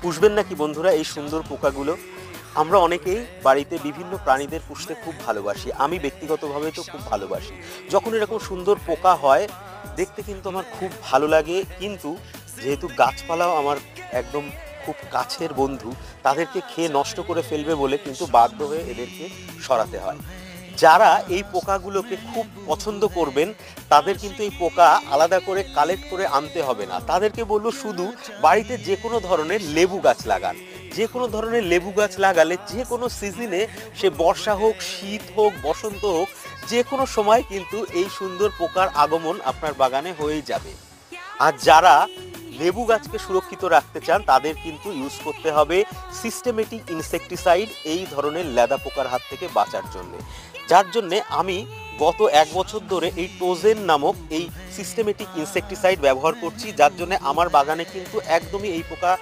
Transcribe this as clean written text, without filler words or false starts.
পুষবেন নাকি বন্ধুরা এই সুন্দর পোকাগুলো? আমরা অনেকেই বাড়িতে বিভিন্ন প্রাণীদের পুষতে খুব ভালোবাসি। আমি ব্যক্তিগতভাবে তো খুব ভালোবাসি। যখন এরকম সুন্দর পোকা হয় দেখতে কিন্তু আমার খুব ভালো লাগে। কিন্তু যেহেতু গাছপালাও আমার একদম খুব কাছের বন্ধু, তাদেরকে খেয়ে নষ্ট করে ফেলবে বলে কিন্তু বাধ্য হয়ে এদেরকে সরাতে হয়। যারা এই পোকাগুলোকে খুব পছন্দ করবেন তাদের কিন্তু এই পোকা আলাদা করে কালেক্ট করে আনতে হবে না। তাদেরকে বলবো শুধু বাড়িতে যে কোনো ধরনের লেবু গাছ লাগান। যে কোনো ধরনের লেবু গাছ লাগালে যে কোনো সিজনে, সে বর্ষা হোক, শীত হোক, বসন্ত হোক, যে কোনো সময় কিন্তু এই সুন্দর পোকার আগমন আপনার বাগানে হয়েই যাবে। আর যারা লেবু গাছকে সুরক্ষিত রাখতে চান তাদের কিন্তু ইউজ করতে হবে সিস্টেমেটিক ইনসেকটিসাইড এই ধরনের লেদা পোকার হাত থেকে বাঁচার জন্য। যার জন্যে আমি গত 1 বছর ধরে এই টোজেন নামক এই সিস্টেমেটিক ইনসেকটিসাইড ব্যবহার করছি, যার জন্য আমার বাগানে কিন্তু একদমই এই পোকা